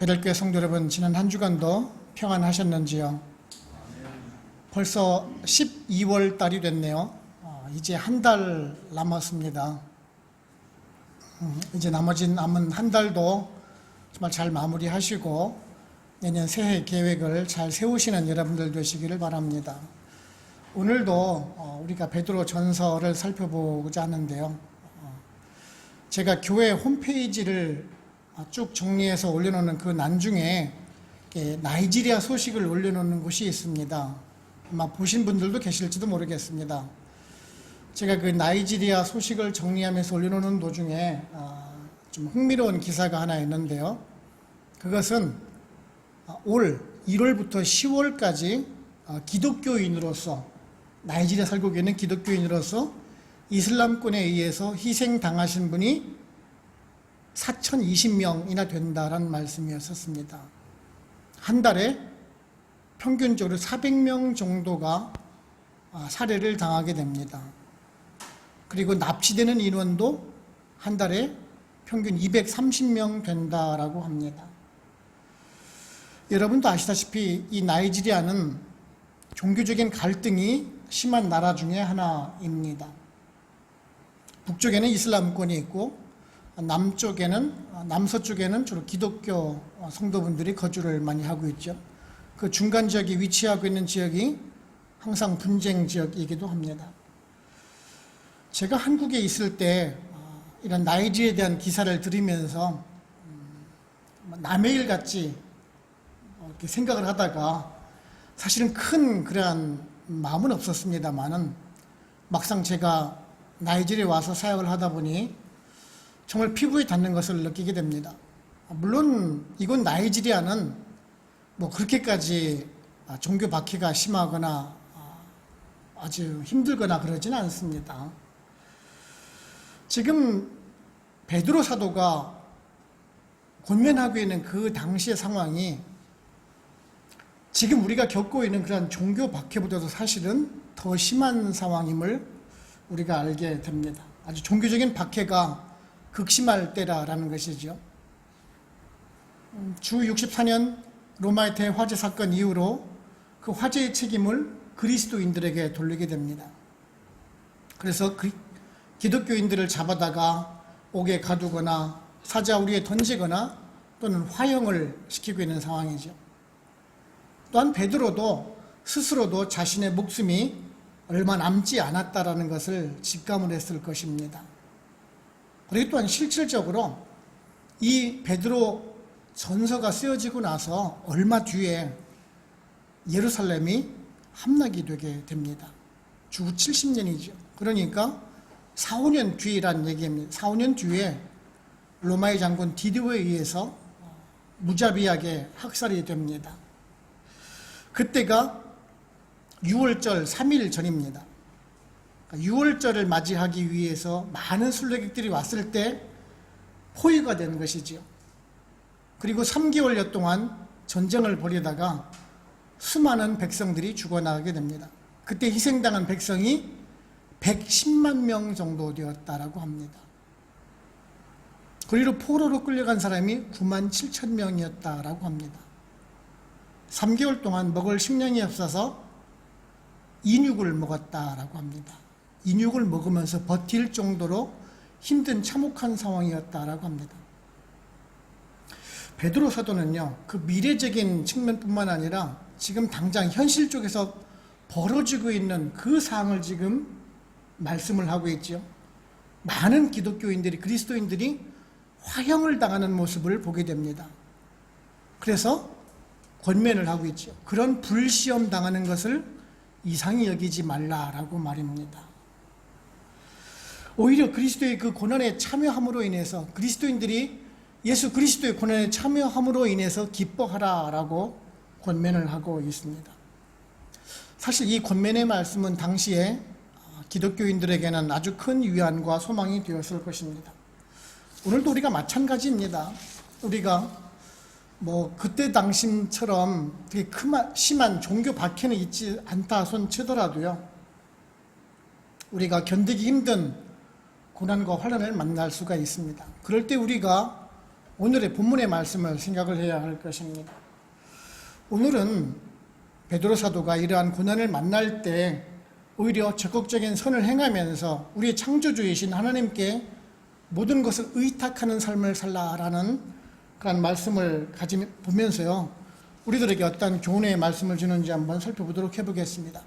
베델교회 성도 여러분, 지난 한 주간도 평안하셨는지요? 벌써 12월 달이 됐네요. 이제 한 달 남았습니다. 이제 남은 한 달도 정말 잘 마무리하시고 내년 새해 계획을 잘 세우시는 여러분들 되시기를 바랍니다. 오늘도 우리가 베드로 전서를 살펴보고자 하는데요. 제가 교회 홈페이지를 쭉 정리해서 올려놓는 그 난중에 나이지리아 소식을 올려놓는 곳이 있습니다. 아마 보신 분들도 계실지도 모르겠습니다. 제가 그 나이지리아 소식을 정리하면서 올려놓는 도중에 좀 흥미로운 기사가 하나 있는데요. 그것은 올 1월부터 10월까지 기독교인으로서, 나이지리아 살고 계는 기독교인으로서 이슬람권에 의해서 희생당하신 분이 4,020명이나 된다라는 말씀이었습니다. 한 달에 평균적으로 400명 정도가 살해를 당하게 됩니다. 그리고 납치되는 인원도 한 달에 평균 230명 된다라고 합니다. 여러분도 아시다시피 이 나이지리아는 종교적인 갈등이 심한 나라 중에 하나입니다. 북쪽에는 이슬람권이 있고 남서쪽에는 주로 기독교 성도분들이 거주를 많이 하고 있죠. 그 중간 지역에 위치하고 있는 지역이 항상 분쟁 지역이기도 합니다. 제가 한국에 있을 때 이런 나이지리아에 대한 기사를 들으면서 남의 일 같이 이렇게 생각을 하다가 사실은 큰 그러한 마음은 없었습니다만은 막상 제가 나이지리아에 와서 사역을 하다 보니 정말 피부에 닿는 것을 느끼게 됩니다. 물론 이곳 나이지리아는 뭐 그렇게까지 종교 박해가 심하거나 아주 힘들거나 그러지는 않습니다. 지금 베드로 사도가 권면하고 있는 그 당시의 상황이 지금 우리가 겪고 있는 그런 종교 박해보다도 사실은 더 심한 상황임을 우리가 알게 됩니다. 아주 종교적인 박해가 극심할 때라는 것이죠. 주 64년 로마의 대화재 사건 이후로 그 화재의 책임을 그리스도인들에게 돌리게 됩니다. 그래서 기독교인들을 잡아다가 옥에 가두거나 사자우리에 던지거나 또는 화형을 시키고 있는 상황이죠. 또한 베드로도 스스로도 자신의 목숨이 얼마 남지 않았다라는 것을 직감을 했을 것입니다. 그리고 또한 실질적으로 이 베드로 전서가 쓰여지고 나서 얼마 뒤에 예루살렘이 함락이 되게 됩니다. 주 70년이죠. 그러니까 4, 5년 뒤란 얘기입니다. 4, 5년 뒤에 로마의 장군 디디오에 의해서 무자비하게 학살이 됩니다. 그때가 6월절 3일 전입니다. 6월절을 맞이하기 위해서 많은 순례객들이 왔을 때 포위가 된 것이지요. 그리고 3개월여 동안 전쟁을 벌이다가 수많은 백성들이 죽어나가게 됩니다. 그때 희생당한 백성이 110만 명 정도 되었다라고 합니다. 그리고 포로로 끌려간 사람이 9만 7천 명이었다라고 합니다. 3개월 동안 먹을 식량이 없어서 인육을 먹었다라고 합니다. 인육을 먹으면서 버틸 정도로 힘든 참혹한 상황이었다라고 합니다. 베드로 사도는요, 그 미래적인 측면뿐만 아니라 지금 당장 현실 쪽에서 벌어지고 있는 그 상황을 지금 말씀을 하고 있죠. 많은 기독교인들이, 그리스도인들이 화형을 당하는 모습을 보게 됩니다. 그래서 권면을 하고 있죠. 그런 불시험 당하는 것을 이상히 여기지 말라라고 말입니다. 오히려 그리스도의 그 고난에 참여함으로 인해서, 그리스도인들이 예수 그리스도의 고난에 참여함으로 인해서 기뻐하라라고 권면을 하고 있습니다. 사실 이 권면의 말씀은 당시에 기독교인들에게는 아주 큰 위안과 소망이 되었을 것입니다. 오늘도 우리가 마찬가지입니다. 우리가 뭐 그때 당시처럼 되게 심한 종교 박해는 있지 않다 손 치더라도요, 우리가 견디기 힘든 고난과 환난을 만날 수가 있습니다. 그럴 때 우리가 오늘의 본문의 말씀을 생각을 해야 할 것입니다. 오늘은 베드로 사도가 이러한 고난을 만날 때 오히려 적극적인 선을 행하면서 우리의 창조주이신 하나님께 모든 것을 의탁하는 삶을 살라라는 그런 말씀을 보면서요, 우리들에게 어떤 교훈의 말씀을 주는지 한번 살펴보도록 해보겠습니다.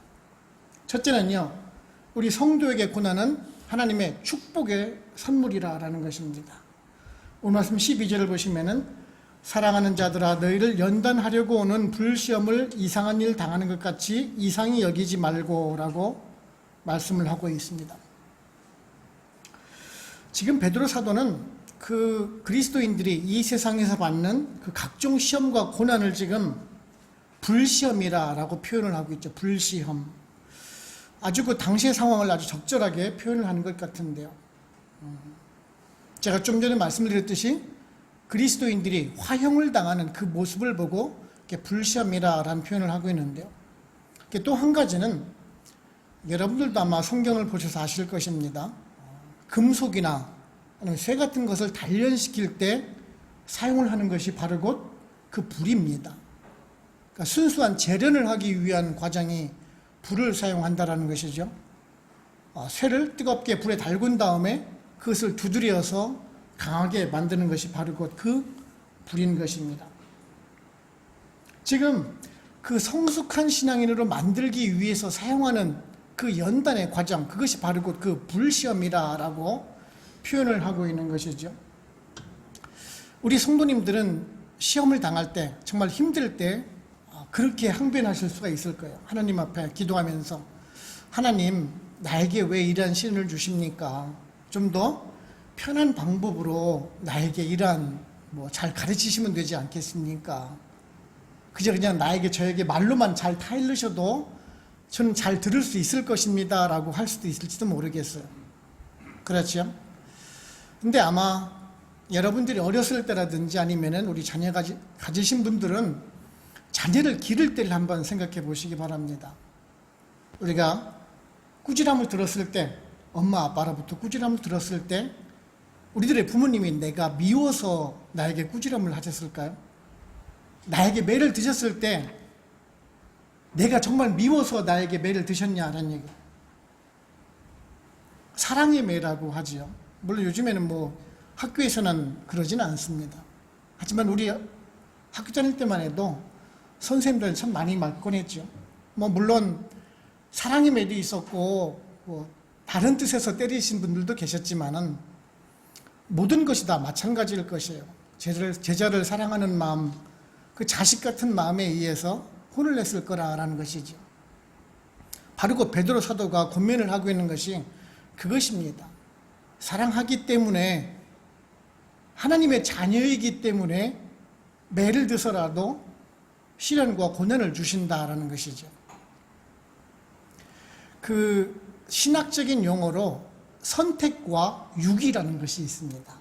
첫째는요, 우리 성도에게 고난은 하나님의 축복의 선물이라는 것입니다. 오늘 말씀 12절을 보시면은 사랑하는 자들아 너희를 연단하려고 오는 불시험을 이상한 일 당하는 것 같이 이상히 여기지 말고 라고 말씀을 하고 있습니다. 지금 베드로 사도는 그 그리스도인들이 이 세상에서 받는 그 각종 시험과 고난을 지금 불시험이라고 표현을 하고 있죠. 불시험. 아주 그 당시의 상황을 아주 적절하게 표현을 하는 것 같은데요. 제가 좀 전에 말씀드렸듯이 그리스도인들이 화형을 당하는 그 모습을 보고 이렇게 불시험이라는 표현을 하고 있는데요. 또 한 가지는 여러분들도 아마 성경을 보셔서 아실 것입니다. 금속이나 쇠 같은 것을 단련시킬 때 사용을 하는 것이 바로 곧 그 불입니다. 그러니까 순수한 재련을 하기 위한 과정이 불을 사용한다라는 것이죠. 쇠를 뜨겁게 불에 달군 다음에 그것을 두드려서 강하게 만드는 것이 바로 곧 그 불인 것입니다. 지금 그 성숙한 신앙인으로 만들기 위해서 사용하는 그 연단의 과정, 그것이 바로 곧 그 불시험이라고 표현을 하고 있는 것이죠. 우리 성도님들은 시험을 당할 때, 정말 힘들 때 그렇게 항변하실 수가 있을 거예요. 하나님 앞에 기도하면서 하나님 나에게 왜 이러한 시련을 주십니까? 좀 더 편한 방법으로 나에게 이러한 잘 가르치시면 되지 않겠습니까? 그냥 나에게 저에게 말로만 잘 타일르셔도 저는 잘 들을 수 있을 것입니다 라고 할 수도 있을지도 모르겠어요. 그렇죠? 근데 아마 여러분들이 어렸을 때라든지 아니면은 우리 자녀가 가지신 분들은 자녀를 기를 때를 한번 생각해 보시기 바랍니다. 우리가 꾸지람을 들었을 때, 엄마 아빠로부터 꾸지람을 들었을 때 우리들의 부모님이 내가 미워서 나에게 꾸지람을 하셨을까요? 나에게 매를 드셨을 때 내가 정말 미워서 나에게 매를 드셨냐라는 얘기. 사랑의 매라고 하지요. 물론 요즘에는 학교에서는 그러지는 않습니다. 하지만 우리 학교 다닐 때만 해도 선생님들은 참 많이 맞곤 했죠. 물론 사랑의 매도 있었고 다른 뜻에서 때리신 분들도 계셨지만은 모든 것이 다 마찬가지일 것이에요. 제자를 사랑하는 마음, 그 자식 같은 마음에 의해서 혼을 냈을 거라는 것이죠. 바로 그 베드로 사도가 권면을 하고 있는 것이 그것입니다. 사랑하기 때문에, 하나님의 자녀이기 때문에 매를 드서라도 시련과 고난을 주신다라는 것이죠. 그 신학적인 용어로 선택과 유기라는 것이 있습니다.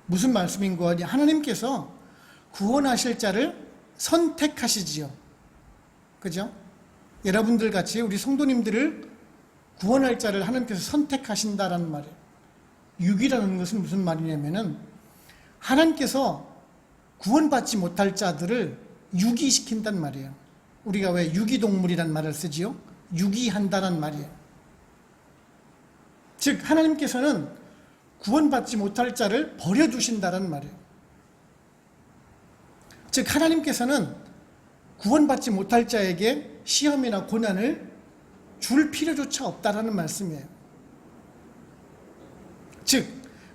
무슨 말씀인 거냐? 하나님께서 구원하실 자를 선택하시지요. 그죠? 여러분들 같이 우리 성도님들을 구원할 자를 하나님께서 선택하신다라는 말이에요. 유기라는 것은 무슨 말이냐면은 하나님께서 구원받지 못할 자들을 유기시킨단 말이에요. 우리가 왜 유기동물이란 말을 쓰지요? 유기한다는 말이에요. 즉 하나님께서는 구원받지 못할 자를 버려두신다는 말이에요. 즉 하나님께서는 구원받지 못할 자에게 시험이나 고난을 줄 필요조차 없다라는 말씀이에요. 즉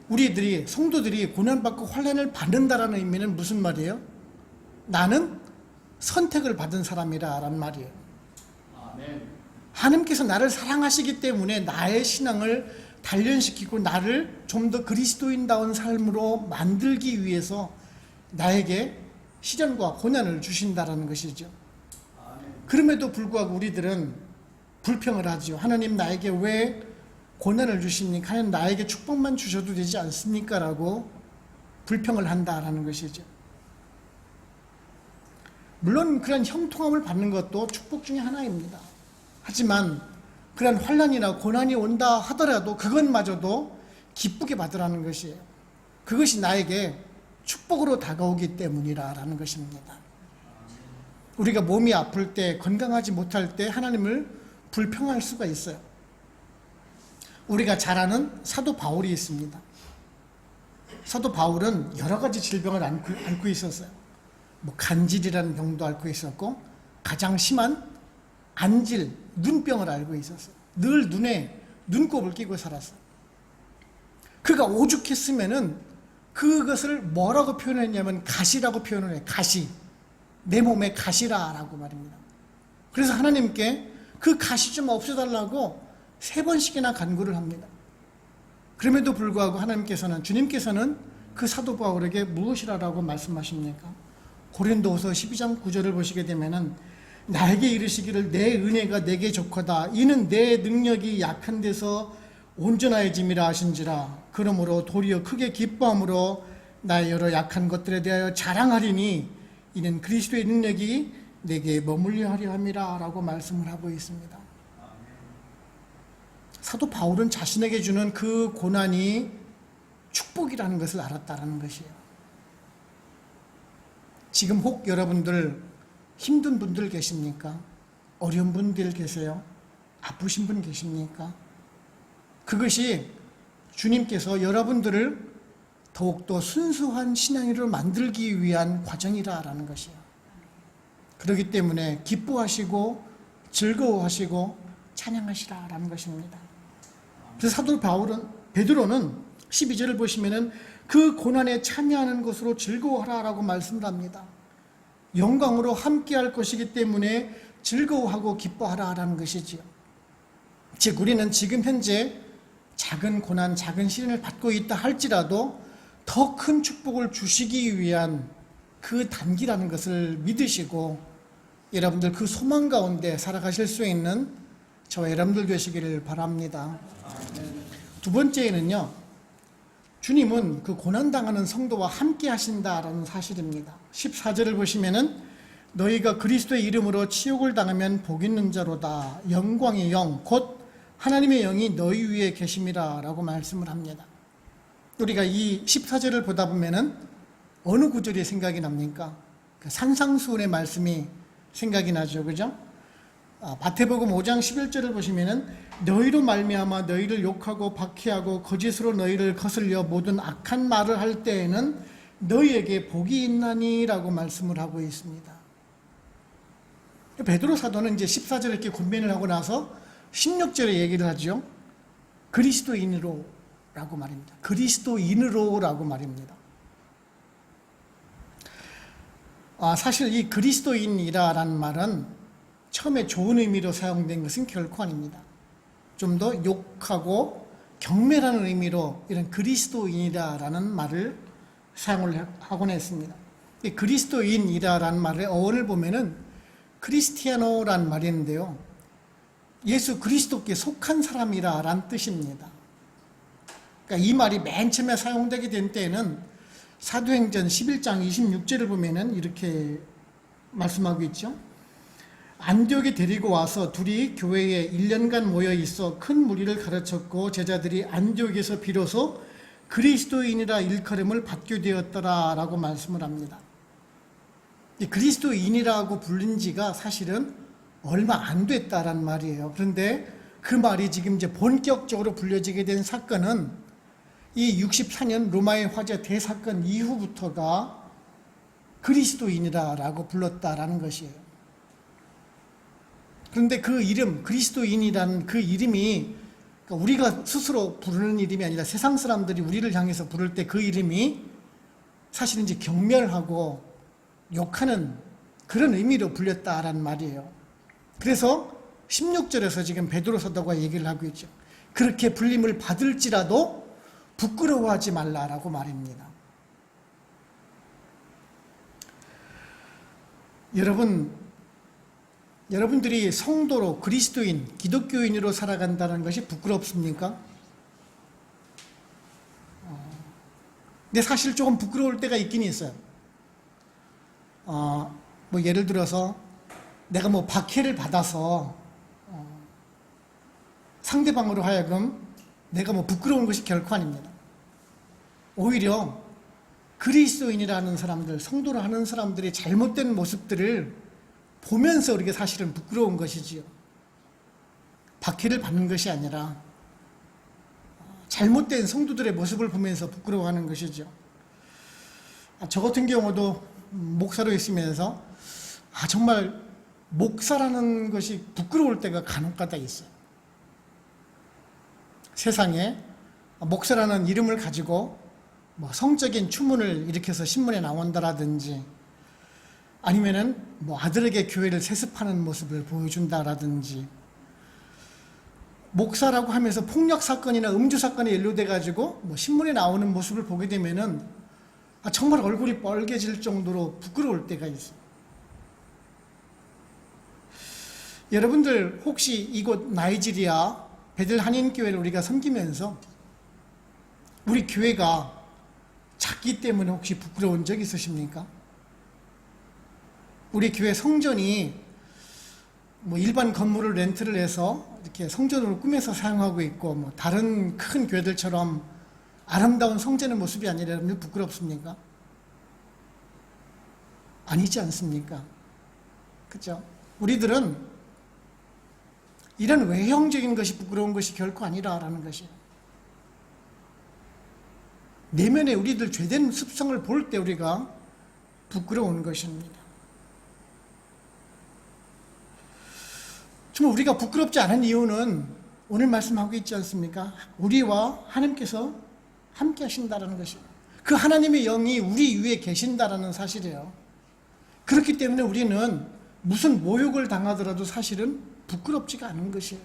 우리들이 성도들이 고난받고 환난을 받는다라는 의미는 무슨 말이에요? 나는 선택을 받은 사람이라는 말이에요. 아멘. 하나님께서 나를 사랑하시기 때문에 나의 신앙을 단련시키고 나를 좀 더 그리스도인다운 삶으로 만들기 위해서 나에게 시련과 고난을 주신다라는 것이죠. 그럼에도 불구하고 우리들은 불평을 하죠. 하나님 나에게 왜 고난을 주십니까? 하나님 나에게 축복만 주셔도 되지 않습니까? 라고 불평을 한다라는 것이죠. 물론 그런 형통함을 받는 것도 축복 중에 하나입니다. 하지만 그런 환난이나 고난이 온다 하더라도 그것마저도 기쁘게 받으라는 것이에요. 그것이 나에게 축복으로 다가오기 때문이라는 것입니다. 우리가 몸이 아플 때, 건강하지 못할 때 하나님을 불평할 수가 있어요. 우리가 잘 아는 사도 바울이 있습니다. 사도 바울은 여러 가지 질병을 앓고 있었어요. 간질이라는 병도 앓고 있었고, 가장 심한 안질, 눈병을 앓고 있었어요. 늘 눈에 눈곱을 끼고 살았어요. 그가 오죽했으면은 그것을 뭐라고 표현했냐면 가시라고 표현을 해요. 가시. 내 몸에 가시라라고 말입니다. 그래서 하나님께 그 가시 좀 없애달라고 3번씩이나 간구를 합니다. 그럼에도 불구하고 주님께서는 그 사도 바울에게 무엇이라고 말씀하십니까? 고린도후서 12장 9절을 보시게 되면은 나에게 이르시기를 내 은혜가 내게 좋거다. 이는 내 능력이 약한 데서 온전하여짐이라 하신지라. 그러므로 도리어 크게 기뻐함으로 나의 여러 약한 것들에 대하여 자랑하리니 이는 그리스도의 능력이 내게 머물려 하려 함이라 라고 말씀을 하고 있습니다. 사도 바울은 자신에게 주는 그 고난이 축복이라는 것을 알았다는 것이에요. 지금 혹 여러분들 힘든 분들 계십니까? 어려운 분들 계세요? 아프신 분 계십니까? 그것이 주님께서 여러분들을 더욱더 순수한 신앙인으로 만들기 위한 과정이라는 것이에요. 그렇기 때문에 기뻐하시고 즐거워하시고 찬양하시라라는 것입니다. 그래서 사도 베드로는 12절을 보시면은 그 고난에 참여하는 것으로 즐거워하라라고 말씀을 합니다. 영광으로 함께할 것이기 때문에 즐거워하고 기뻐하라라는 것이지요. 즉 우리는 지금 현재 작은 고난, 작은 시련을 받고 있다 할지라도 더 큰 축복을 주시기 위한 그 단기라는 것을 믿으시고 여러분들 그 소망 가운데 살아가실 수 있는 저와 여러분들 되시기를 바랍니다. 두 번째는요, 주님은 그 고난당하는 성도와 함께 하신다라는 사실입니다. 14절을 보시면은 너희가 그리스도의 이름으로 치욕을 당하면 복 있는 자로다. 영광의 영, 곧 하나님의 영이 너희 위에 계심이라 라고 말씀을 합니다. 우리가 이 14절을 보다 보면은 어느 구절이 생각이 납니까? 그 산상수훈의 말씀이 생각이 나죠. 그죠? 마태복음 5장 11절을 보시면은 너희로 말미암아 너희를 욕하고 박해하고 거짓으로 너희를 거슬려 모든 악한 말을 할 때에는 너희에게 복이 있나니 라고 말씀을 하고 있습니다. 베드로 사도는 이제 14절에 이렇게 권면을 하고 나서 16절에 얘기를 하죠. 그리스도인으로 라고 말입니다. 그리스도인으로 라고 말입니다. 사실 이 그리스도인이라는 말은 처음에 좋은 의미로 사용된 것은 결코 아닙니다. 좀 더 욕하고 경멸하는 의미로 이런 그리스도인이라는 말을 사용을 하곤 했습니다. 이 그리스도인이라는 말의 어원을 보면은 크리스티아노라는 말이 있는데요. 예수 그리스도께 속한 사람이라는 뜻입니다. 그러니까 이 말이 맨 처음에 사용되게 된 때에는 사도행전 11장 26절을 보면은 이렇게 말씀하고 있죠. 안디옥에 데리고 와서 둘이 교회에 1년간 모여 있어 큰 무리를 가르쳤고 제자들이 안디옥에서 비로소 그리스도인이라 일컬음을 받게 되었더라 라고 말씀을 합니다. 이 그리스도인이라고 불린 지가 사실은 얼마 안 됐다라는 말이에요. 그런데 그 말이 지금 이제 본격적으로 불려지게 된 사건은 이 64년 로마의 화재 대사건 이후부터가 그리스도인이라고 불렀다라는 것이에요. 그런데 그 이름, 그리스도인이라는 그 이름이 우리가 스스로 부르는 이름이 아니라 세상 사람들이 우리를 향해서 부를 때 그 이름이 사실은 이제 경멸하고 욕하는 그런 의미로 불렸다라는 말이에요. 그래서 16절에서 지금 베드로 사도가 얘기를 하고 있죠. 그렇게 불림을 받을지라도 부끄러워하지 말라라고 말입니다. 여러분들이 성도로 그리스도인, 기독교인으로 살아간다는 것이 부끄럽습니까? 근데 사실 조금 부끄러울 때가 있긴 있어요. 예를 들어서 내가 박해를 받아서 상대방으로 하여금 내가 부끄러운 것이 결코 아닙니다. 오히려 그리스도인이라는 사람들, 성도를 하는 사람들이 잘못된 모습들을 보면서 우리가 사실은 부끄러운 것이지요. 박해를 받는 것이 아니라 잘못된 성도들의 모습을 보면서 부끄러워하는 것이죠. 저 같은 경우도 목사로 있으면서 정말 목사라는 것이 부끄러울 때가 간혹가다 있어요. 세상에 목사라는 이름을 가지고 성적인 추문을 일으켜서 신문에 나온다라든지 아니면은 아들에게 교회를 세습하는 모습을 보여준다라든지 목사라고 하면서 폭력 사건이나 음주 사건에 연루돼 가지고 신문에 나오는 모습을 보게 되면은 정말 얼굴이 빨개질 정도로 부끄러울 때가 있어요. 여러분들 혹시 이곳 나이지리아 베들 한인교회를 우리가 섬기면서 우리 교회가 작기 때문에 혹시 부끄러운 적 있으십니까? 우리 교회 성전이 일반 건물을 렌트를 해서 이렇게 성전으로 꾸며서 사용하고 있고 다른 큰 교회들처럼 아름다운 성전의 모습이 아니라 여러분 부끄럽습니까? 아니지 않습니까? 그죠? 우리들은 이런 외형적인 것이 부끄러운 것이 결코 아니라라는 것이에요. 내면에 우리들 죄된 습성을 볼 때 우리가 부끄러운 것입니다. 정말 우리가 부끄럽지 않은 이유는 오늘 말씀하고 있지 않습니까? 우리와 하나님께서 함께 하신다는 것이에요. 그 하나님의 영이 우리 위에 계신다는 사실이에요. 그렇기 때문에 우리는 무슨 모욕을 당하더라도 사실은 부끄럽지가 않은 것이에요.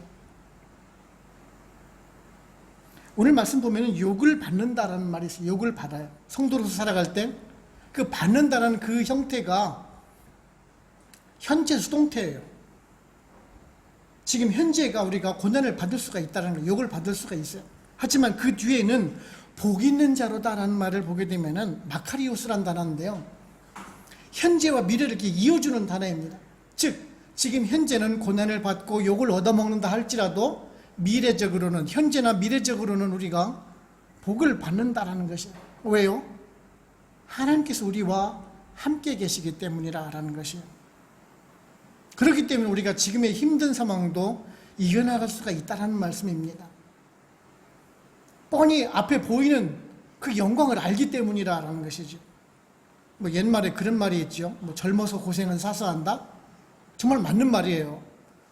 오늘 말씀 보면 욕을 받는다라는 말이 있어요. 욕을 받아요. 성도로서 살아갈 때 그 받는다는 그 형태가 현재 수동태예요. 지금 현재가 우리가 고난을 받을 수가 있다는 거, 욕을 받을 수가 있어요. 하지만 그 뒤에는 복 있는 자로다라는 말을 보게 되면은 마카리오스라는 단어인데요. 현재와 미래를 이렇게 이어주는 단어입니다. 즉, 지금 현재는 고난을 받고 욕을 얻어먹는다 할지라도 미래적으로는, 현재나 미래적으로는 우리가 복을 받는다라는 것이에요. 왜요? 하나님께서 우리와 함께 계시기 때문이라는 것이에요. 그렇기 때문에 우리가 지금의 힘든 상황도 이겨나갈 수가 있다는 말씀입니다. 뻔히 앞에 보이는 그 영광을 알기 때문이라는 것이죠. 옛말에 그런 말이 있죠. 젊어서 고생은 사서 한다? 정말 맞는 말이에요.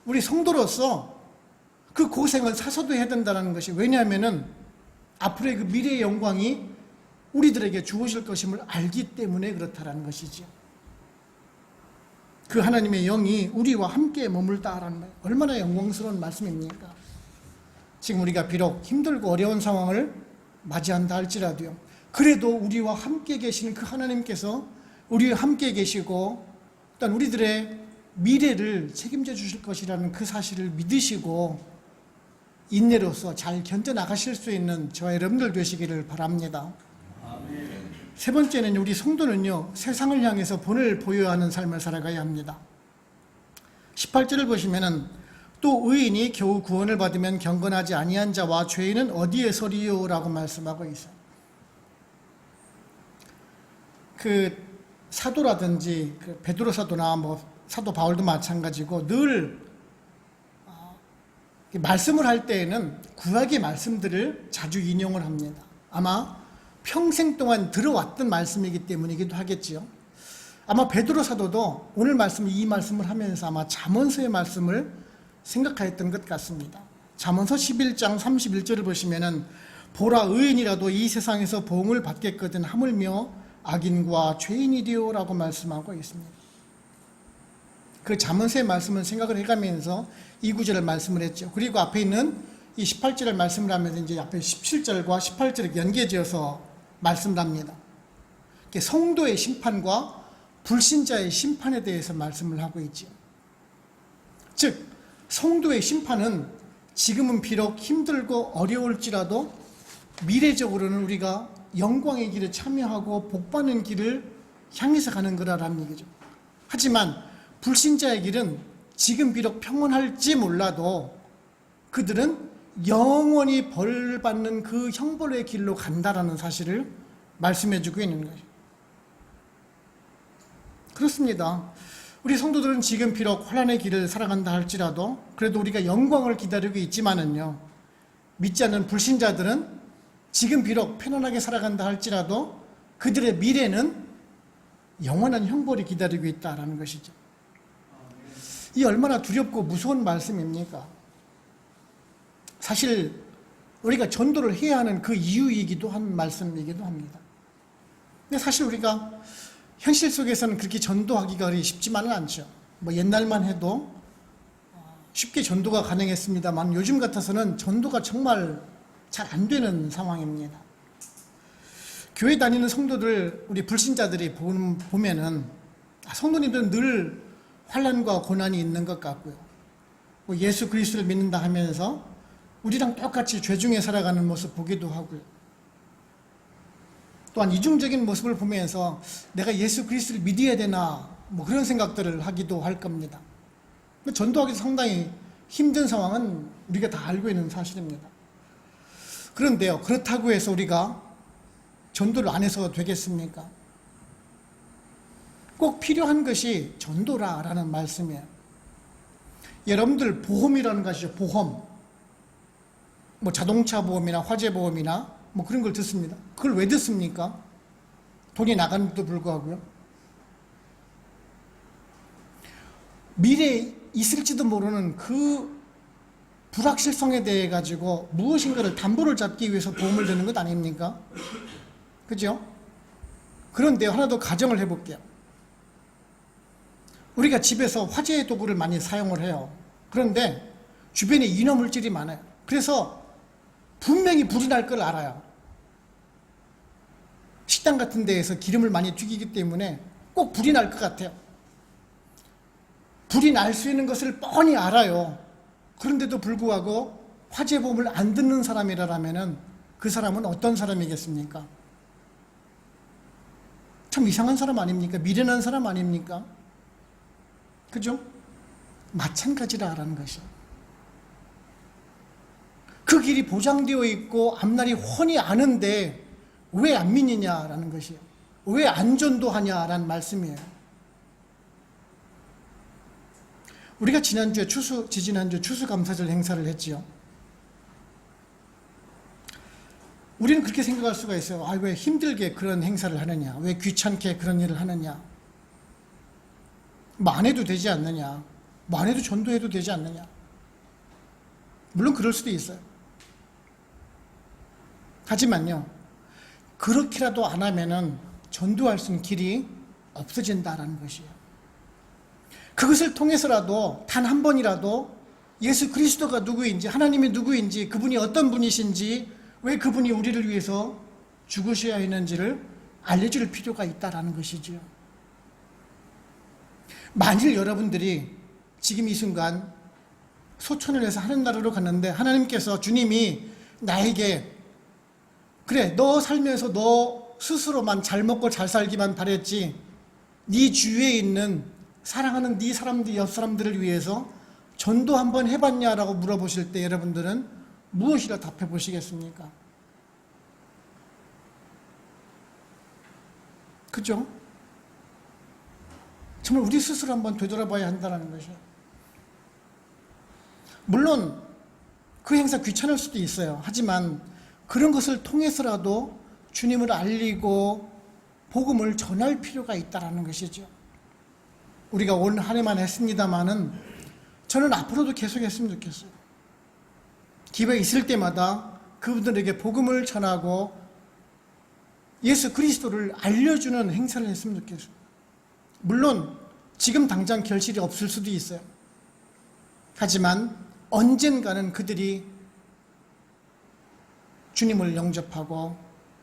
우리 성도로서 그 고생은 사서도 해야 된다는 것이, 왜냐하면은 앞으로의 그 미래의 영광이 우리들에게 주어질 것임을 알기 때문에 그렇다라는 것이죠. 그 하나님의 영이 우리와 함께 머물다라는 말, 얼마나 영광스러운 말씀입니까? 지금 우리가 비록 힘들고 어려운 상황을 맞이한다 할지라도요, 그래도 우리와 함께 계시는 그 하나님께서 우리와 함께 계시고 일단 우리들의 미래를 책임져 주실 것이라는 그 사실을 믿으시고 인내로서 잘 견뎌나가실 수 있는 저와 여러분들 되시기를 바랍니다. 아멘. 세 번째는 우리 성도는요, 세상을 향해서 본을 보여야 하는 삶을 살아가야 합니다. 18절을 보시면은 또 의인이 겨우 구원을 받으면 경건하지 아니한 자와 죄인은 어디에 서리요? 라고 말씀하고 있어요. 그 사도라든지 베드로 사도나 사도 바울도 마찬가지고 늘 말씀을 할 때에는 구약의 말씀들을 자주 인용을 합니다. 아마 평생 동안 들어왔던 말씀이기 때문이기도 하겠지요. 아마 베드로 사도도 오늘 이 말씀을 하면서 아마 잠언서의 말씀을 생각하였던 것 같습니다. 잠언서 11장 31절을 보시면은 보라, 의인이라도 이 세상에서 보응을 받겠거든 하물며 악인과 죄인이리요 라고 말씀하고 있습니다. 그 잠언서의 말씀을 생각을 해가면서 이 구절을 말씀을 했죠. 그리고 앞에 있는 이 18절을 말씀을 하면서 이제 앞에 17절과 18절을 연계지어서 말씀을 합니다. 성도의 심판과 불신자의 심판에 대해서 말씀을 하고 있죠. 즉, 성도의 심판은 지금은 비록 힘들고 어려울지라도 미래적으로는 우리가 영광의 길에 참여하고 복받는 길을 향해서 가는 거라는 얘기죠. 하지만 불신자의 길은 지금 비록 평온할지 몰라도 그들은 영원히 벌 받는 그 형벌의 길로 간다라는 사실을 말씀해 주고 있는 거예요. 그렇습니다. 우리 성도들은 지금 비록 환난의 길을 살아간다 할지라도 그래도 우리가 영광을 기다리고 있지만은요, 믿지 않는 불신자들은 지금 비록 편안하게 살아간다 할지라도 그들의 미래는 영원한 형벌이 기다리고 있다라는 것이죠. 이 얼마나 두렵고 무서운 말씀입니까? 사실 우리가 전도를 해야 하는 그 이유이기도 한 말씀이기도 합니다. 근데 사실 우리가 현실 속에서는 그렇게 전도하기가 쉽지만은 않죠. 뭐 옛날만 해도 쉽게 전도가 가능했습니다만 요즘 같아서는 전도가 정말 잘 안 되는 상황입니다. 교회 다니는 성도들, 우리 불신자들이 보면은 성도님들은 늘 환난과 고난이 있는 것 같고요. 뭐 예수 그리스도를 믿는다 하면서 우리랑 똑같이 죄 중에 살아가는 모습 보기도 하고요. 또한 이중적인 모습을 보면서 내가 예수 그리스도를 믿어야 되나 뭐 그런 생각들을 하기도 할 겁니다. 전도하기 상당히 힘든 상황은 우리가 다 알고 있는 사실입니다. 그런데요, 그렇다고 해서 우리가 전도를 안 해서 되겠습니까? 꼭 필요한 것이 전도라라는 말씀이에요. 여러분들 보험이라는 것이죠. 보험. 뭐 자동차 보험이나 화재 보험이나 뭐 그런 걸 듣습니다. 그걸 왜 듣습니까? 돈이 나가는데도 불구하고요. 미래에 있을지도 모르는 그 불확실성에 대해 가지고 무엇인가를 담보를 잡기 위해서 보험을 드는 것 아닙니까? 그죠? 그런데 하나 더 가정을 해볼게요. 우리가 집에서 화재 도구를 많이 사용을 해요. 그런데 주변에 인화물질이 많아요. 그래서 분명히 불이 날 걸 알아요. 식당 같은 데에서 기름을 많이 튀기기 때문에 꼭 불이 날 것 같아요. 불이 날 수 있는 것을 뻔히 알아요. 그런데도 불구하고 화재보험을 안 듣는 사람이라면 그 사람은 어떤 사람이겠습니까? 참 이상한 사람 아닙니까? 미련한 사람 아닙니까? 그죠? 마찬가지라는 것이요. 그 길이 보장되어 있고 앞날이 훤히 아는데 왜 안 믿느냐라는 것이에요. 왜 안 전도하냐라는 말씀이에요. 우리가 지난주에 지지난주 추수감사절 행사를 했지요. 우리는 그렇게 생각할 수가 있어요. 아, 왜 힘들게 그런 행사를 하느냐? 왜 귀찮게 그런 일을 하느냐? 뭐 안 해도 되지 않느냐? 뭐 안 해도 전도해도 되지 않느냐? 물론 그럴 수도 있어요. 하지만요, 그렇게라도 안 하면은 전도할 수 있는 길이 없어진다라는 것이에요. 그것을 통해서라도 단 한 번이라도 예수 그리스도가 누구인지, 하나님이 누구인지, 그분이 어떤 분이신지, 왜 그분이 우리를 위해서 죽으셔야 했는지를 알려줄 필요가 있다라는 것이지요. 만일 여러분들이 지금 이 순간 소천을 해서 하늘나라로 갔는데 하나님께서, 주님이 나에게 그래, 너 살면서 너 스스로만 잘 먹고 잘 살기만 바랬지, 네 주위에 있는 사랑하는 네 사람들, 옆 사람들을 위해서 전도 한번 해봤냐라고 물어보실 때 여러분들은 무엇이라 답해 보시겠습니까? 그죠? 정말 우리 스스로 한번 되돌아봐야 한다는 것이에요. 물론 그 행사 귀찮을 수도 있어요. 하지만 그런 것을 통해서라도 주님을 알리고 복음을 전할 필요가 있다는 것이죠. 우리가 온 한 해만 했습니다마는 저는 앞으로도 계속 했으면 좋겠어요. 기회가 있을 때마다 그분들에게 복음을 전하고 예수 그리스도를 알려주는 행사를 했으면 좋겠어요. 물론 지금 당장 결실이 없을 수도 있어요. 하지만 언젠가는 그들이 주님을 영접하고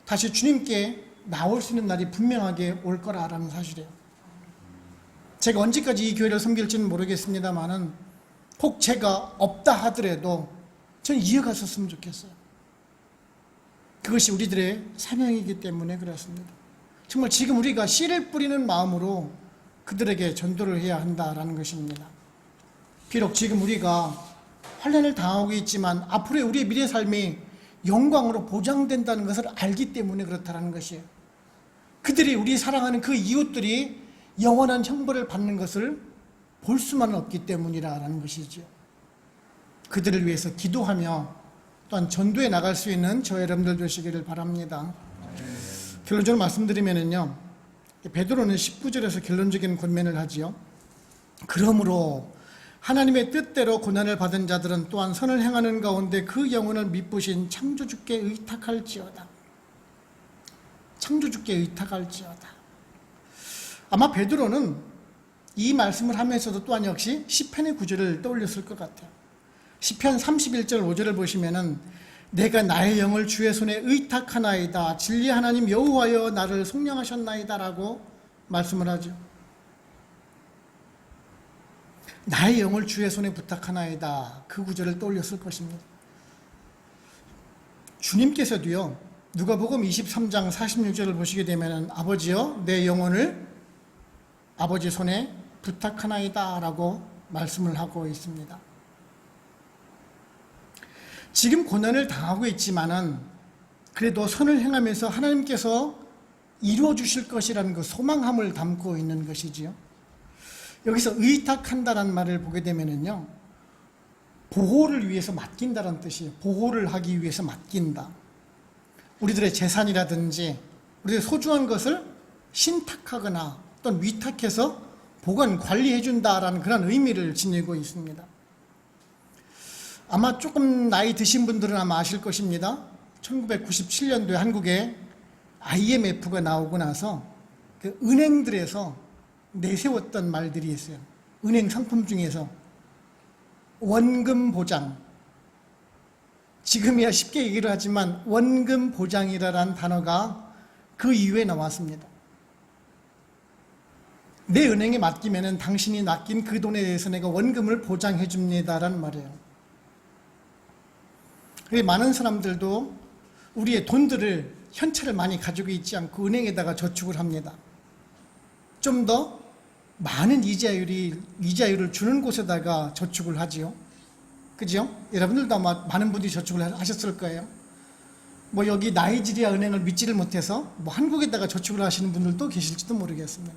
다시 주님께 나올 수 있는 날이 분명하게 올 거라는 사실이에요. 제가 언제까지 이 교회를 섬길지는 모르겠습니다만은 혹 제가 없다 하더라도 저는 이어갔었으면 좋겠어요. 그것이 우리들의 사명이기 때문에 그렇습니다. 정말 지금 우리가 씨를 뿌리는 마음으로 그들에게 전도를 해야 한다라는 것입니다. 비록 지금 우리가 환난을 당하고 있지만 앞으로의 우리의 미래 삶이 영광으로 보장된다는 것을 알기 때문에 그렇다는 것이에요. 그들이, 우리 사랑하는 그 이웃들이 영원한 형벌을 받는 것을 볼 수만 없기 때문이라는 것이죠. 그들을 위해서 기도하며 또한 전도에 나갈 수 있는 저 여러분들 되시기를 바랍니다. 결론적으로 말씀드리면요, 베드로는 19절에서 결론적인 권면을 하지요. 그러므로 하나님의 뜻대로 고난을 받은 자들은 또한 선을 행하는 가운데 그 영혼을 미쁘신 창조주께 의탁할지어다. 창조주께 의탁할지어다. 아마 베드로는 이 말씀을 하면서도 또한 역시 시편의 구절을 떠올렸을 것 같아요. 시편 31절 5절을 보시면은 내가 나의 영을 주의 손에 의탁하나이다. 진리 하나님 여호와여 나를 속량하셨나이다 라고 말씀을 하죠. 나의 영을 주의 손에 부탁하나이다. 그 구절을 떠올렸을 것입니다. 주님께서도요, 누가복음 23장 46절을 보시게 되면 아버지여 내 영혼을 아버지 손에 부탁하나이다 라고 말씀을 하고 있습니다. 지금 고난을 당하고 있지만은 그래도 선을 행하면서 하나님께서 이루어 주실 것이라는 그 소망함을 담고 있는 것이지요. 여기서 의탁한다는 말을 보게 되면은요, 보호를 위해서 맡긴다는 뜻이에요. 보호를 하기 위해서 맡긴다. 우리들의 재산이라든지 우리의 소중한 것을 신탁하거나 또는 위탁해서 보관, 관리해 준다라는 그런 의미를 지니고 있습니다. 아마 조금 나이 드신 분들은 아마 아실 것입니다. 1997년도에 한국에 IMF가 나오고 나서 그 은행들에서 내세웠던 말들이 있어요. 은행 상품 중에서 원금 보장, 지금이야 쉽게 얘기를 하지만 원금 보장이라는 단어가 그 이후에 나왔습니다. 내 은행에 맡기면은 당신이 맡긴 그 돈에 대해서 내가 원금을 보장해 줍니다라는 말이에요. 많은 사람들도 우리의 돈들을 현찰을 많이 가지고 있지 않고 은행에다가 저축을 합니다. 좀 더 많은 이자율을 주는 곳에다가 저축을 하지요. 그죠? 여러분들도 아마 많은 분들이 저축을 하셨을 거예요. 뭐 여기 나이지리아 은행을 믿지를 못해서 뭐 한국에다가 저축을 하시는 분들도 계실지도 모르겠습니다.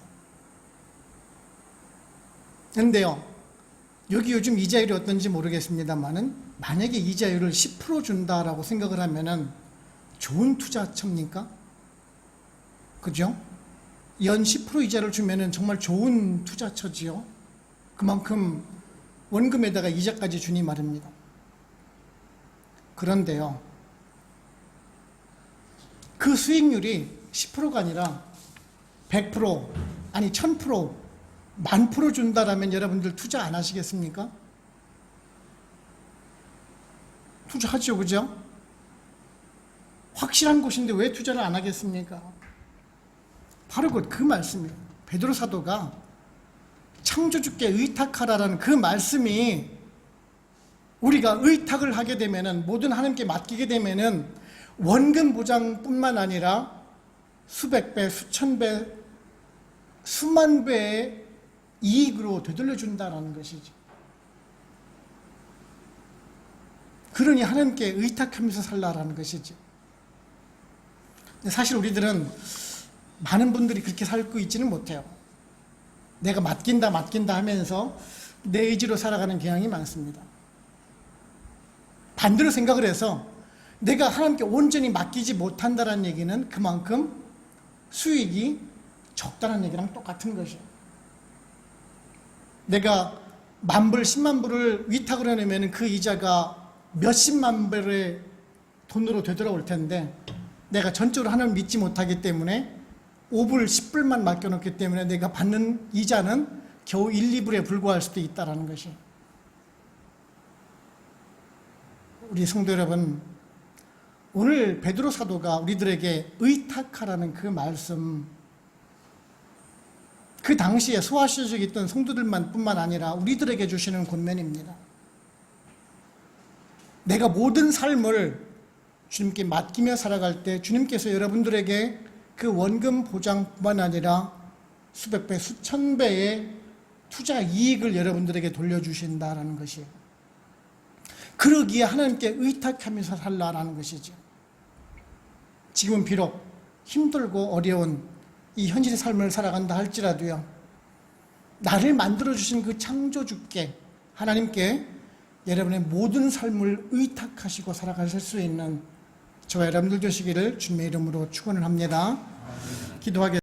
그런데요, 여기 요즘 이자율이 어떤지 모르겠습니다만은 만약에 이자율을 10% 준다라고 생각을 하면은 좋은 투자처입니까? 그죠? 연 10% 이자를 주면은 정말 좋은 투자처지요. 그만큼 원금에다가 이자까지 주니 말입니다. 그런데요, 그 수익률이 10%가 아니라 100%, 아니 1000%, 10,000% 준다라면 여러분들 투자 안 하시겠습니까? 투자하죠, 그죠? 확실한 곳인데 왜 투자를 안 하겠습니까? 바로 그 말씀이에요. 베드로 사도가 창조주께 의탁하라라는 그 말씀이 우리가 의탁을 하게 되면은, 모든 하나님께 맡기게 되면은 원금 보장뿐만 아니라 수백 배, 수천 배, 수만 배의 이익으로 되돌려준다는 것이죠. 그러니 하나님께 의탁하면서 살라라는 것이죠. 사실 우리들은 많은 분들이 그렇게 살고 있지는 못해요. 내가 맡긴다 하면서 내 의지로 살아가는 경향이 많습니다. 반대로 생각을 해서 내가 하나님께 온전히 맡기지 못한다는 얘기는 그만큼 수익이 적다는 얘기랑 똑같은 것이에요. 내가 10,000불, 100,000불을 위탁을 해놓으면 그 이자가 몇십만 불의 돈으로 되돌아올 텐데, 내가 전적으로 하나님을 믿지 못하기 때문에 5불, 10불만 맡겨놓기 때문에 내가 받는 이자는 겨우 1, 2불에 불과할 수도 있다는 것이. 우리 성도 여러분, 오늘 베드로 사도가 우리들에게 의탁하라는 그 말씀, 그 당시에 소아시족에 있던 성도들만 뿐만 아니라 우리들에게 주시는 권면입니다. 내가 모든 삶을 주님께 맡기며 살아갈 때 주님께서 여러분들에게 그 원금 보장뿐만 아니라 수백 배, 수천 배의 투자 이익을 여러분들에게 돌려주신다라는 것이에요. 그러기에 하나님께 의탁하면서 살라라는 것이죠. 지금은 비록 힘들고 어려운 이 현실의 삶을 살아간다 할지라도요, 나를 만들어주신 그 창조주께, 하나님께 여러분의 모든 삶을 의탁하시고 살아가실 수 있는 저와 여러분들 되시기를 주님의 이름으로 축원을 합니다. 기도하겠습니다.